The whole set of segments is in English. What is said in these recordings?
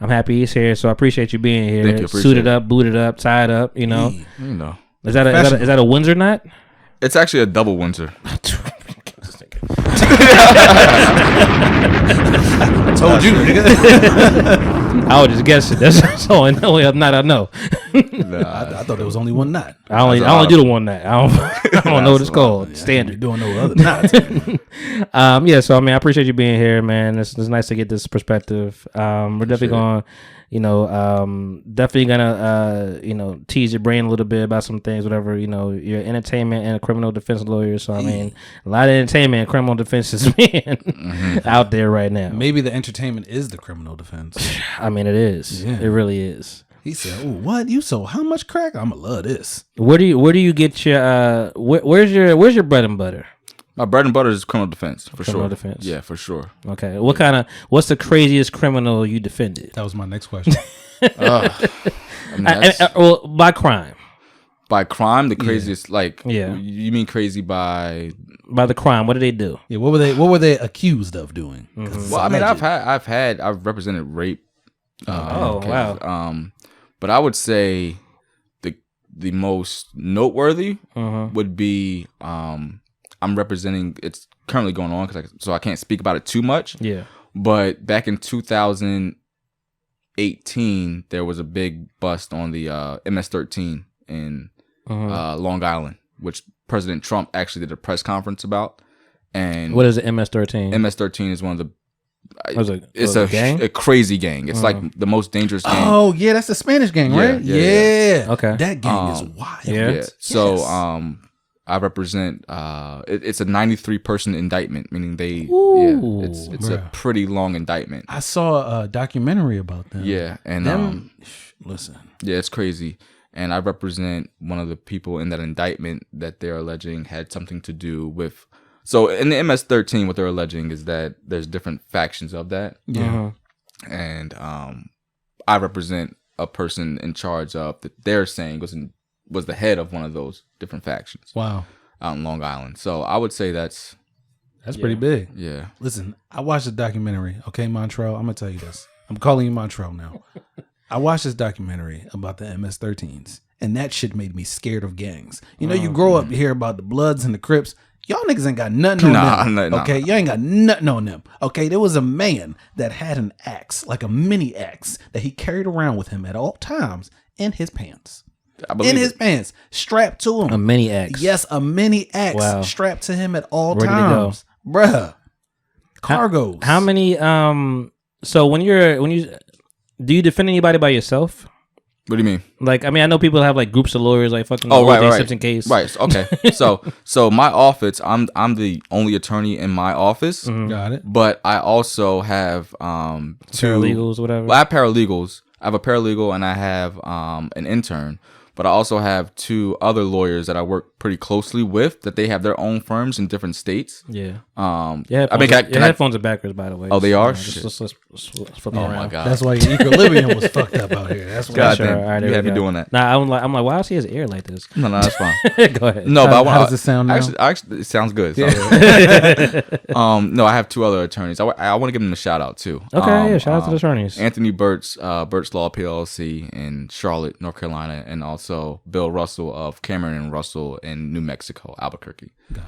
I'm happy he's here. So I appreciate you being here. Thank you. Suited up, booted up, tied up. You know. Is that a Windsor knot? It's actually a double Windsor. I told you, nigga. I was just guessing. That's the only knot I know. I thought there was only one knot. I only do the one knot. I don't know what it's called. Standard. Doing no other knots. Yeah. So I mean, I appreciate you being here, man. It's nice to get this perspective. We're definitely going, definitely gonna, tease your brain a little bit about some things. Whatever, you're entertainment and a criminal defense lawyer. So I mean, a lot of entertainment and criminal defense is being out there right now. Maybe the entertainment is the criminal defense. I mean, it is. Yeah. It really is. He said, "Oh, what you sold? How much crack? I'ma love this." Where do you get your where's your bread and butter? My bread and butter is criminal defense for criminal sure. Defense. Yeah, for sure. Okay. What's the craziest criminal you defended? That was my next question. Well, by crime. By crime, the craziest you mean crazy by the crime? What did they do? Yeah, what were they accused of doing? Well, I mean, I've represented rape. Wow. But I would say the most noteworthy would be I'm representing. It's currently going on so I can't speak about it too much. Yeah. But back in 2018, there was a big bust on the MS-13 in Long Island, which President Trump actually did a press conference about. And what is the MS-13? MS-13 is one of the. It's a crazy gang. It's like the most dangerous gang. Oh yeah, that's the Spanish gang, right? Yeah. Okay. That gang is wild. Yeah. So I represent. It's a 93-person indictment, meaning it's a pretty long indictment. I saw a documentary about them. Yeah, and listen. Yeah, it's crazy. And I represent one of the people in that indictment that they're alleging had something to do with. So in the MS-13, what they're alleging is that there's different factions of that. Yeah. And I represent a person in charge of that they're saying was the head of one of those different factions. Wow. Out in Long Island. So I would say that's pretty big. Yeah. Listen, I watched the documentary. Okay, Montrell, I'm gonna tell you this. I'm calling you Montrell now. I watched this documentary about the MS-13s, and that shit made me scared of gangs. You grow up, you hear about the Bloods and the Crips. Y'all niggas ain't got nothing on them. Okay, y'all ain't got nothing on them. Okay, there was a man that had an axe, like a mini axe, that he carried around with him at all times in his pants. Pants, strapped to him. A mini axe. Yes, a mini axe strapped to him at all times. Bruh. Cargos. How many so when you do you defend anybody by yourself? What do you mean? Like, I mean, I know people have like groups of lawyers, like fucking right. Simpson case. Right. Okay. So my office, I'm the only attorney in my office. Got it. But I also have two paralegals, whatever. Well, I have paralegals. I have a paralegal and I have an intern. But I also have two other lawyers that I work pretty closely with that they have their own firms in different states. Yeah. Your headphones are backwards, by the way. Oh, they are? Let's flip oh around. my God. That's why your equilibrium was fucked up out here. That's why. God damn. You had me doing that. Nah, I'm like, why does he has air like this? No, that's fine. Go ahead. No, but how does it sound now? Actually, it sounds good. No, I have two other attorneys. I want to give them a shout out too. Okay, shout out to the attorneys. Anthony Burt's Burt's Law PLC in Charlotte, North Carolina, and also Bill Russell of Cameron and Russell in New Mexico, Albuquerque. What's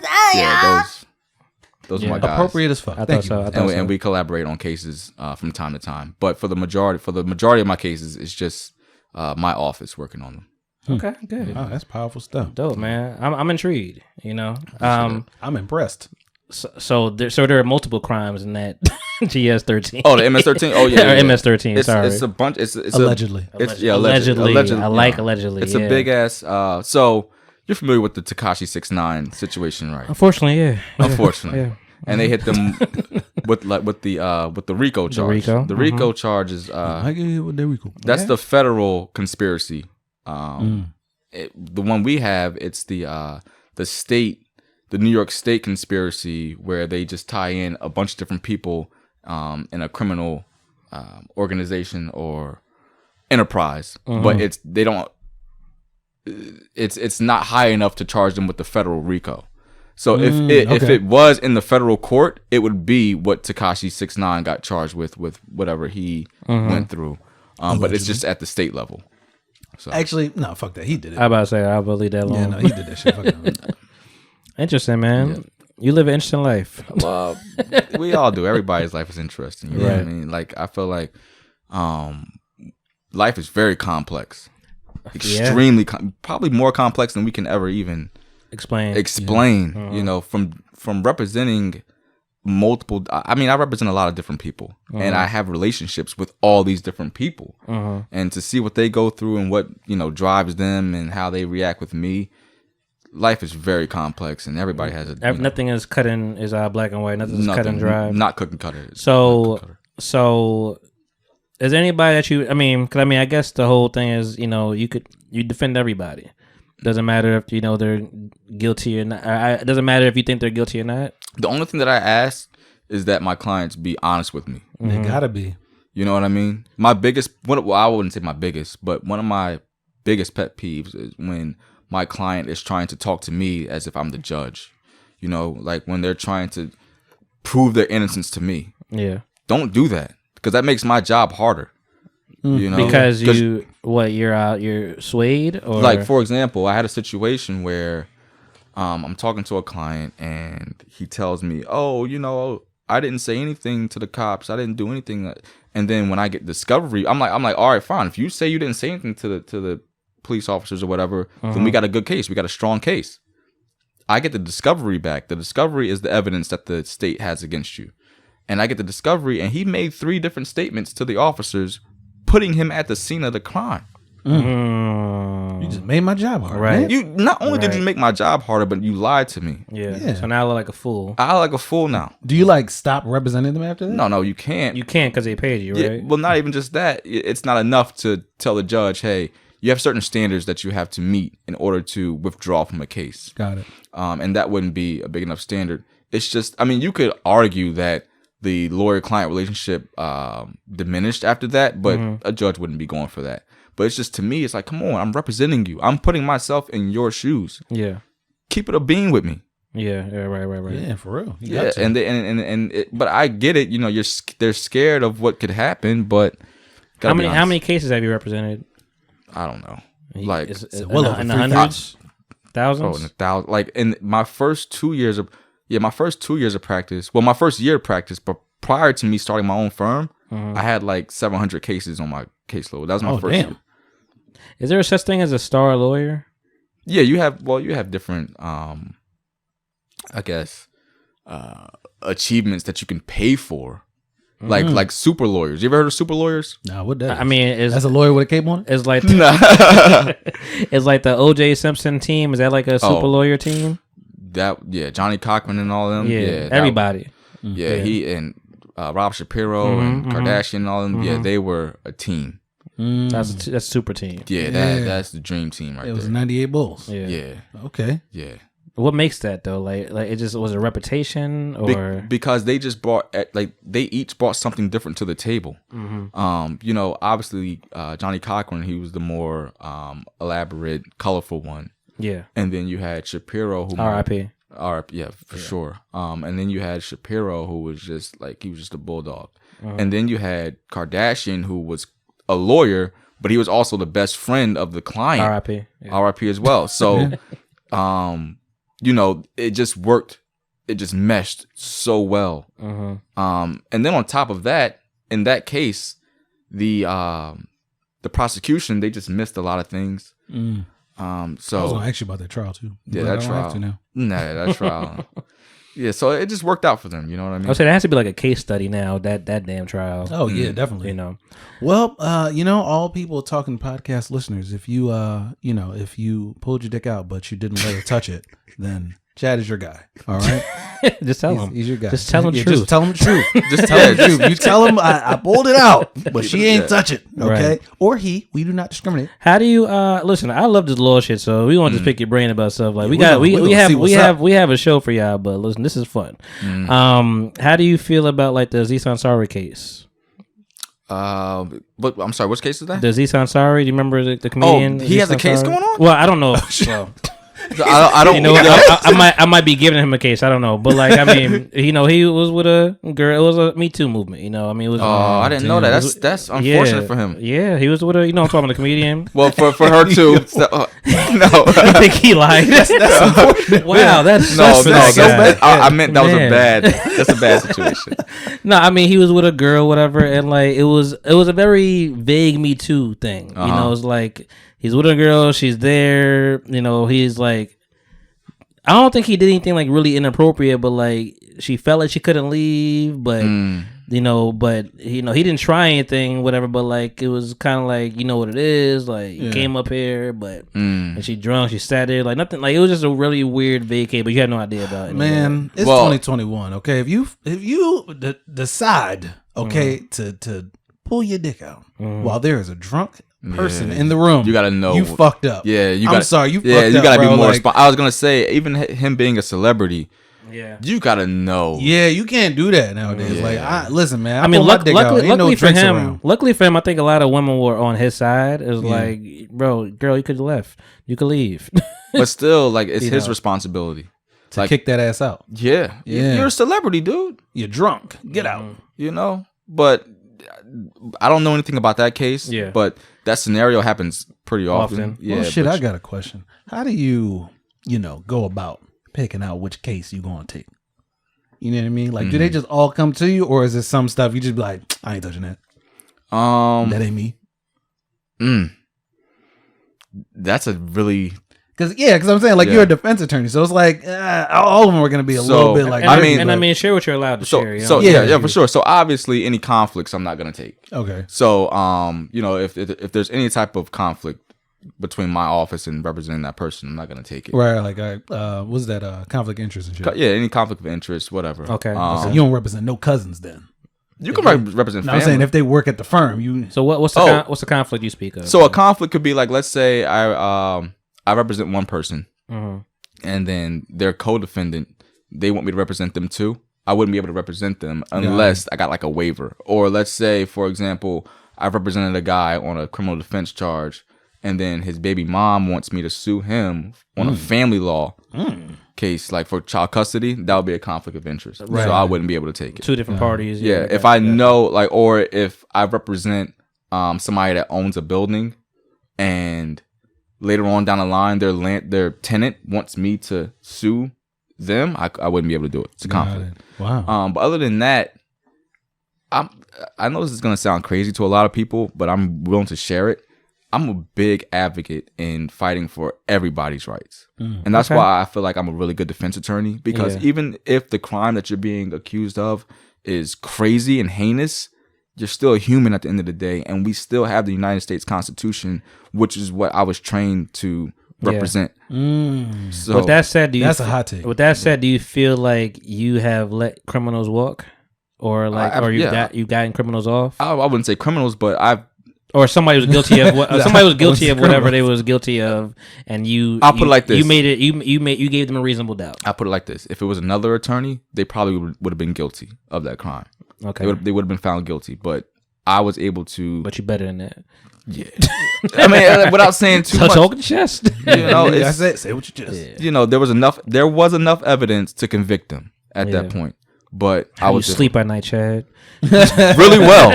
that? Yeah, those are my guys. Appropriate as fuck. Thank you. And we collaborate on cases from time to time. But for the majority of my cases, it's just my office working on them. Okay, good. Oh, that's powerful stuff. Dope, man. I'm intrigued. I'm impressed. So there are multiple crimes in that GS-13. Oh, the MS-13. Oh yeah, or MS-13. Sorry, it's a bunch. It's allegedly. Allegedly. I like allegedly. It's a big ass. So you're familiar with the Tekashi 6ix9ine situation, right? Unfortunately, yeah. Unfortunately, yeah. And they hit them with the RICO charge. The RICO charge is I get hit with the RICO. That's the federal conspiracy. The one we have, it's the state. The New York State conspiracy, where they just tie in a bunch of different people in a criminal organization or enterprise, but it's not high enough to charge them with the federal RICO. So if it was in the federal court, it would be what Tekashi 6ix9ine got charged with whatever he went through. But it's just at the state level. So Actually, no, fuck that. He did it. I about to say I believe that long. Yeah, no, he did that shit. Fuck that. Interesting, man. Yeah. You live an interesting life. Well, we all do. Everybody's life is interesting. You know what I mean? Like, I feel like life is very complex. Extremely, probably more complex than we can ever even explain. You know, from representing multiple. I mean, I represent a lot of different people, and I have relationships with all these different people, and to see what they go through and what drives them and how they react with me. Life is very complex, and everybody has a. Nothing is cut in is black and white. Nothing is cut and dry. Not cookie cutter. So, is there anybody that you? Because I guess the whole thing is you defend everybody. Doesn't matter if they're guilty or not. It doesn't matter if you think they're guilty or not. The only thing that I ask is that my clients be honest with me. They gotta be. You know what I mean? My biggest, I wouldn't say my biggest, but one of my biggest pet peeves is when my client is trying to talk to me as if I'm the judge. Like when they're trying to prove their innocence to me. Yeah. Don't do that, because that makes my job harder. Because you're swayed, or like, for example, I had a situation where I'm talking to a client and he tells me, "Oh, I didn't say anything to the cops. I didn't do anything." And then when I get discovery, I'm like, all right, fine. If you say you didn't say anything to the police officers or whatever, then we got a good case. We got a strong case. I get the discovery back. The discovery is the evidence that the state has against you. And I get the discovery, and he made 3 different statements to the officers, putting him at the scene of the crime. You just made my job harder. Right. Man. You not only did you make my job harder, but you lied to me. Yeah. So now I look like a fool. I look like a fool now. Do you stop representing them after that? No, you can't. You can't because they paid you, right? Well, not even just that. It's not enough to tell the judge, hey, you have certain standards that you have to meet in order to withdraw from a case. Got it. And that wouldn't be a big enough standard. It's just, you could argue that the lawyer-client relationship diminished after that, but a judge wouldn't be going for that. But it's just, to me, it's like, come on, I'm representing you. I'm putting myself in your shoes. Yeah. Keep it a bean with me. Yeah. Right. Yeah, for real. Yeah, but I get it. They're scared of what could happen. But how many cases have you represented? I don't know. In the hundreds, thousands. Oh, in 1,000. Like in my first 2 years of practice. Well, my first year of practice, but prior to me starting my own firm, I had like 700 cases on my caseload. That was my first year. Is there such thing as a star lawyer? Yeah, you have different, achievements that you can pay for. Like super lawyers. You ever heard of super lawyers? Nah, what that? That's a lawyer with a cape on it. It's like it's like the O.J. Simpson team. Is that like a super lawyer team? Johnny Cochran and all them. Yeah, everybody. He and Rob Shapiro and Kardashian and all them. Yeah, they were a team. That's super team. Yeah, that's the dream team right there. It was 98 Bulls. Yeah. Okay. Yeah. What makes that though? Like it just was a reputation, or because they just brought they each brought something different to the table. Obviously Johnny Cochran, he was the more elaborate, colorful one. Yeah. And then you had Shapiro, who R.I.P. Yeah, for sure. And then you had Shapiro, who was just he was just a bulldog. And then you had Kardashian, who was a lawyer, but he was also the best friend of the client. R.I.P. R.I.P. as well. So, it just worked. It just meshed so well. And then on top of that, in that case, the prosecution, they just missed a lot of things. So I was gonna ask you about that trial too. Yeah, that trial. That trial. Yeah, so it just worked out for them. You know what I mean? I said it has to be like a case study now. That damn trial. Oh yeah, definitely. Well, all people talking podcast listeners, if you if you pulled your dick out but you didn't let her touch it, then Chad is your guy. All right. Just tell him. He's your guy. Just tell him the truth. Just tell him the truth. Just tell him the truth. You tell him I pulled it out, but she ain't touch it. Okay. Right. Or he. We do not discriminate. How do you listen? I love this law shit, so we want to just pick your brain about stuff. Like we have a show for y'all, but listen, this is fun. How do you feel about like the Aziz Ansari case? But I'm sorry, which case is that? The Aziz Ansari. Do you remember the comedian? Oh, he has a case going on? Well, I don't know. I don't. You know, I might be giving him a case. I don't know, but like, I mean, you know, he was with a girl. It was a Me Too movement. You know, I mean, it was. Oh, I didn't know that. That's unfortunate for him. Yeah, he was with a. You know, I'm talking about the comedian. Well, for her too. So, no, I think he lied. That's unfortunate. Wow, that's so bad. I meant that was a bad. That's a bad situation. No, I mean, he was with a girl, whatever, and like it was a very vague Me Too thing. You know, it's like he's with a girl, she's there. You know, he's like, I don't think he did anything like really inappropriate, but like she felt like she couldn't leave, but you know, he didn't try anything, whatever. But like it was kind of like, you know what it is, like you came up here, but and she drunk, she sat there, like nothing, like it was just a really weird vacay, but you had no idea about it. Man, it's 2021. Okay, if you decide, okay, to pull your dick out while there is a drunk person in the room, you gotta know you fucked up. Yeah, I'm sorry, you fucked up. Yeah, you gotta bro. be more. I was gonna say, even him being a celebrity, you gotta know. Yeah, you can't do that nowadays. Like, listen, man. I mean, luckily for him, I think a lot of women were on his side. It was like, bro, girl, you could have left. You could leave. But still, like, it's his responsibility to kick that ass out. Yeah, you're a celebrity, dude. You're drunk. Get out. You know, but I don't know anything about that case. Yeah, but that scenario happens pretty often. Yeah. Well, shit, I got a question. How do you go about picking out which case you gonna take? You know what I mean? Like, do they just all come to you, or is it some stuff you just be like, I ain't touching that? That ain't me. That's a really because I'm saying, like, you're a defense attorney, so it's like all of them are gonna be a little bit like. I mean, share what you're allowed to share. So yeah, for sure. So obviously, any conflicts I'm not gonna take. Okay. So you know, if there's any type of conflict between my office and representing that person, I'm not gonna take it. Right, like what's that conflict of interest and shit? Yeah, any conflict of interest, whatever. Okay. So you don't represent no cousins then. You can represent family. I'm saying if they work at the firm, you. So what's the conflict you speak of? So a conflict could be like, let's say I represent one person, and then their co-defendant, they want me to represent them too. I wouldn't be able to represent them unless I got like a waiver. Or let's say, for example, I represented a guy on a criminal defense charge, and then his baby mom wants me to sue him on a family law case, like for child custody. That would be a conflict of interest. Right. So I wouldn't be able to take it. Two different parties. Yeah, if I know, like, or if I represent somebody that owns a building, and later on down the line, their tenant wants me to sue them, I wouldn't be able to do it. It's a conflict. Wow. But other than that, I know this is gonna sound crazy to a lot of people, but I'm willing to share it. I'm a big advocate in fighting for everybody's rights. And that's why I feel like I'm a really good defense attorney, because even if the crime that you're being accused of is crazy and heinous, you're still a human at the end of the day, and we still have the United States Constitution, which is what I was trained to represent. So with that said, that's a hot take. With that said, do you feel like you have let criminals walk, or like, you've gotten criminals off? I wouldn't say criminals, but or somebody was guilty of what? Somebody was guilty of whatever they was guilty of, and I'll put it like this: you made it. You gave them a reasonable doubt. I put it like this: if it was another attorney, they probably would have been guilty of that crime. Okay, they would have been found guilty, but I was able to. But you're better than that. Yeah, I mean, without saying too much. Talk your chest. You know, that's it. Say what you just. Yeah. You know, there was enough evidence to convict them at that point. But I would sleep at night, Chad. Really well.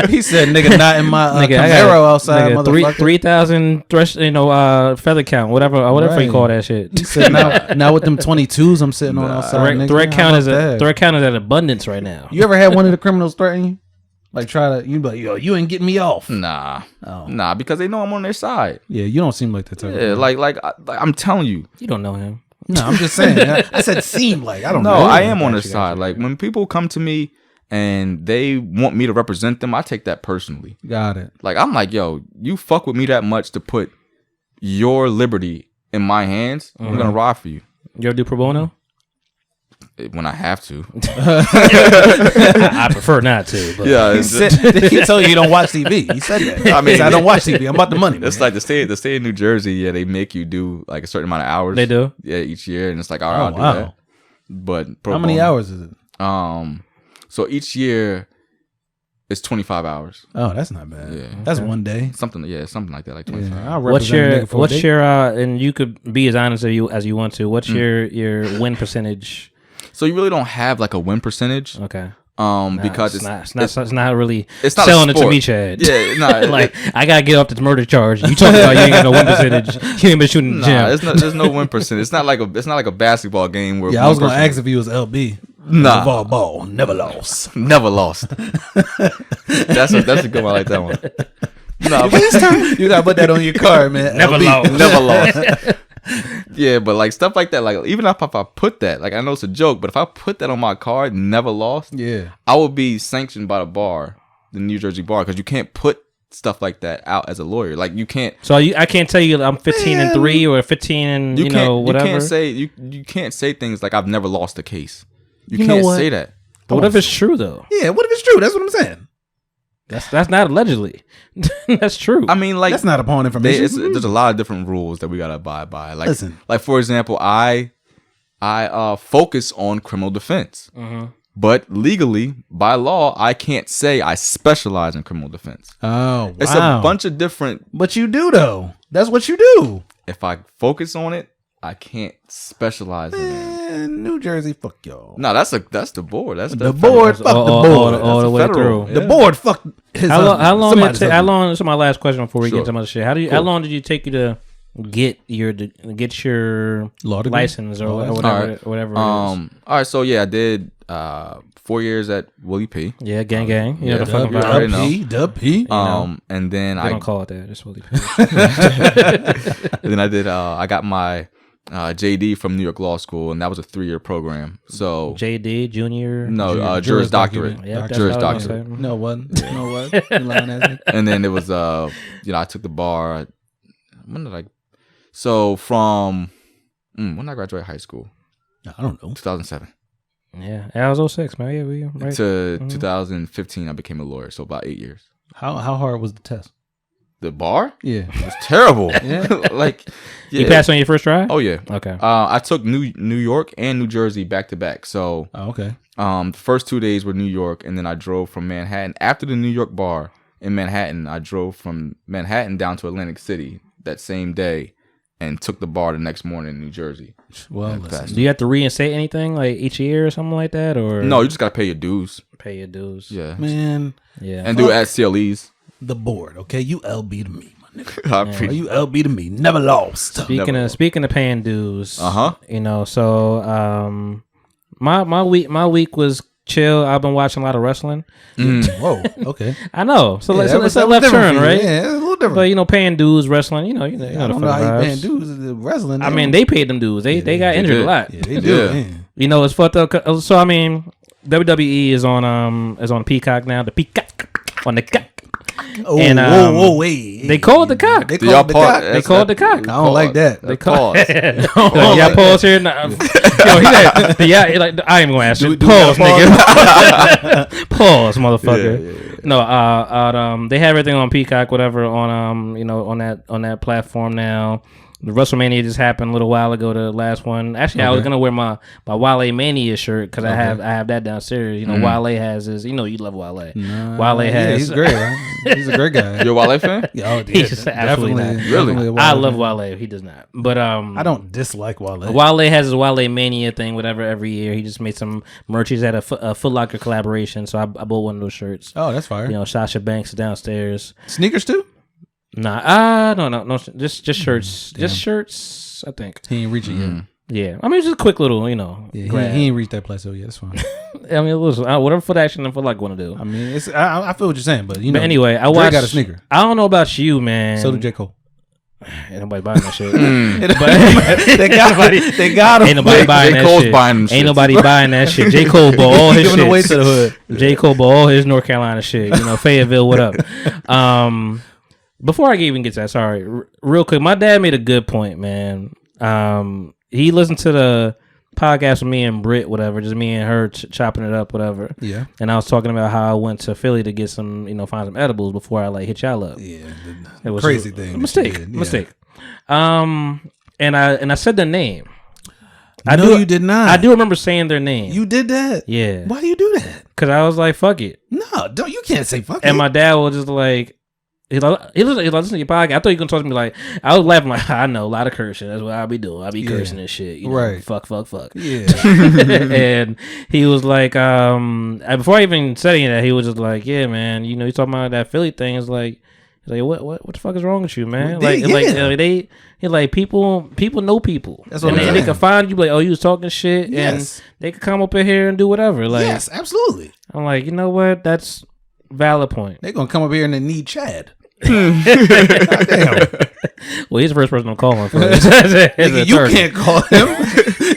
He said, "Nigga, not in my Camaro outside, motherfucker." 3,000 feather count, whatever you call that shit. He said, now with them 22s, I'm sitting on outside. Threat count is at abundance right now. You ever had one of the criminals threaten you? Like you be like, yo, you ain't getting me off. Nah, because they know I'm on their side. Yeah, you don't seem like that type. Yeah, like I'm telling you, you don't know him. No, I'm just saying. I said seem like. I don't know. No, I am on their side. Like when people come to me and they want me to represent them, I take that personally. Got it. Like I'm like, yo, you fuck with me that much to put your liberty in my hands, I'm gonna ride for you. You ever do pro bono? When I have to. I prefer not to. But. Yeah, he told you don't watch TV. He said that. I mean, I don't watch TV. I'm about the money. It's like the state of New Jersey. Yeah, they make you do like a certain amount of hours. They do. Yeah, each year, and it's like, all right, I'll do that. But how many hours is it? So each year, It's 25 hours. Oh, that's not bad. Yeah. That's one day. Something like that, like 25. Yeah, I'll What's represent a nigga for a what's day. your and you could be as honest as you want to. What's your win percentage? So you really don't have like a win percentage. Okay. Because it's not really it's not selling a it to sport. me, Chad. Yeah, no, like I gotta get off this murder charge. You talking about you ain't got no win percentage? You ain't been shooting the nah, gym. there's no win percentage. It's not like a basketball game where Yeah, I was gonna ask if he was LB. Nah. Ball, ball, never lost. never lost. that's a good one. I like that one. No, You gotta put that on your card, man. Never LB. lost. never lost. Yeah, but like stuff like that, like even if I put that, like I know it's a joke, but if I put that on my card, never lost, Yeah. I will be sanctioned by the New Jersey bar, because you can't put stuff like that out as a lawyer. Like you can't. So I can't tell you I'm 15-3 or 15 and you know whatever. You can't say you can't say things like I've never lost a case. You know can't what? say that. But what if it's true though? Yeah, what if it's true? That's what I'm saying. That's not allegedly. That's true. I mean, like That's not upon information. there's a lot of different rules that we gotta abide by. Like, Listen. like for example, I focus on criminal defense, but legally by law, I can't say I specialize in criminal defense. Oh, wow. It's a bunch of different. But you do though. That's what you do. If I focus on it, I can't specialize in it. Man, New Jersey, fuck y'all. No, that's the board. That's The board, fuck the board. all the way federal. through. The board, fuck his How long? husband. How long? Somebody's This is husband. my last question before we get Sure. into some other shit. How long did you take you to get your Law degree? license or Law whatever license. whatever it is? All right, so yeah, I did 4 years at Willie P. Yeah, gang. You know yeah, the fucking you vibe. already know. Dub P. And then They I don't call it that. It's really and then I did I got my JD from New York Law School, and that was a 3-year program. So JD Junior. no, Juris Juris Doctorate. Doctorate. Yeah, that's Juris what I was Doctorate. gonna say. No one. You know what? You lying ass nigga. And then it was I took the bar. When did I? So from when did I graduate high school? I don't know. 2007 Yeah, I was 06, man. Yeah, we right. to 2015. I became a lawyer, so about 8 years. How hard was the test? The bar Yeah. was terrible. Yeah. Like, yeah. You passed on your first try? Oh yeah. Okay. I took New York and New Jersey back to back. So Oh, okay. the first 2 days were New York, and then I drove from Manhattan. After the New York bar in Manhattan, I drove from Manhattan down to Atlantic City that same day, and took the bar the next morning in New Jersey. Well, And listen. passed. Do you have to reinstate anything like each year or something like that, or No, you just gotta pay your dues. pay your dues? Yeah, Man, Yeah. and do it at CLEs. the board, okay? You LB to me, my nigga. I Or appreciate. you LB to me. Never lost. Speaking of paying dues, Uh-huh. You know, so my week was chill. I've been watching a lot of wrestling. Whoa, okay. I know, so Yeah, it's that was a left different turn, for you. right? Yeah, it's a little different. But you know, paying dues, wrestling. You know I the don't know fucking how you vibes. paying dudes the wrestling. I mean, they paid them dues. They got they injured did. a lot. yeah, they do. Yeah. Man. You know, it's fucked up. So I mean, WWE is on Peacock now. The Peacock on the cock. Oh, And, whoa, wait. They call it the cock. They Do call y'all it the pause? cock. They call it the cock. I don't like that. They call Pause. yeah, pause here. Nah, yo, he said, yeah, like I ain't gonna ask you. do Pause, we gotta nigga. Pause, motherfucker. Yeah. No, they have everything on Peacock, whatever, on on that platform now. The WrestleMania just happened a little while ago. The last one. Actually, I was gonna wear my Wale Mania shirt because I have that downstairs. You know, Wale has his. You know, you love Wale. Wale has. Yeah, he's great. Huh? He's a great guy. You're a Wale fan? Yeah, oh, He's just absolutely not. Really? definitely a I Wale love fan. Wale. He does not. But I don't dislike Wale. Wale has his Wale Mania thing, whatever, every year. He just made some merch. He's had a Foot Locker collaboration, so I bought one of those shirts. Oh, that's fire. You know, Sasha Banks is downstairs. Sneakers too? Nah, no, just shirts, just shirts. I think. He ain't reach it yet. Yeah, I mean, it's just a quick little, you know. Yeah, grab. he ain't reached that plateau yet. That's fine. I mean, listen, whatever Foot Action and Foot Locker want to do. I mean, it's I feel what you're saying, but you know. But anyway, I Drake watched. got a sneaker. I don't know about you, man. So did J. Cole. Ain't nobody buying that shit. they got him. They got him. Ain't nobody buying J. that Cole's shit. buying them Ain't shits. nobody buying that shit. J. Cole bought all his Giving away shit. to the hood. J. Cole bought all his North Carolina shit. You know, Fayetteville, what up? Before I even get to that, sorry, real quick, my dad made a good point, man. He listened to the podcast with me and Britt, whatever, just me and her chopping it up, whatever. Yeah. And I was talking about how I went to Philly to get some, find some edibles before I hit y'all up. Yeah. It was crazy a thing. mistake. that you did. Yeah. Mistake. And I said the name. No, you did not. I do remember saying their name. You did that? Yeah. Why do you do that? Because I was like, fuck it. No, don't. You can't say fuck it. And my dad was just like, he listened to your podcast. I thought you were going to talk to me like, I was laughing like, I know, a lot of cursing. That's what I'll be doing. I'll be cursing and shit. You know, right. Fuck. Yeah. And he was like, before I even said any of that, he was just like, yeah, man, you know, he's talking about that Philly thing. It's like, what the fuck is wrong with you, man? He's like people know people. That's what and they can find you like, oh, you was talking shit, and they could come up in here and do whatever. Like, yes, absolutely. I'm like, you know what? That's valid point. They're gonna come up here and they need Chad. Damn. Well, he's the first person I'm calling for this. Nigga, you can't call him.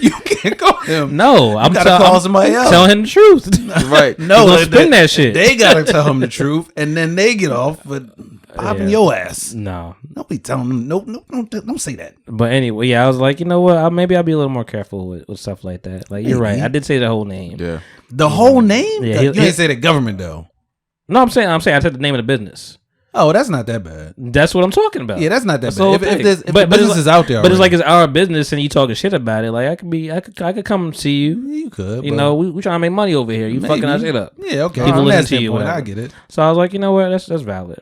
You can't call him. No, I'm call somebody else. Telling him the truth. Right. No, spin that shit. They gotta tell him the truth, and then they get off with popping your ass. No, nobody telling them. No, don't say that. But anyway, yeah, I was like, you know what? Maybe I'll be a little more careful with stuff like that. Like, you're right. I did say the whole name. Yeah. The whole name? Yeah, you didn't say the government though. No, I'm saying I said the name of the business. Oh, that's not that bad. That's what I'm talking about. Yeah, that's not that bad. If the business it's like, is out there, but it's like it's our business, and you talking shit about it. Like I could come see you. You could. You know, we trying to make money over here. You fucking our shit up. Yeah, okay. People listen to you. Whatever. I get it. So I was like, you know what? That's valid.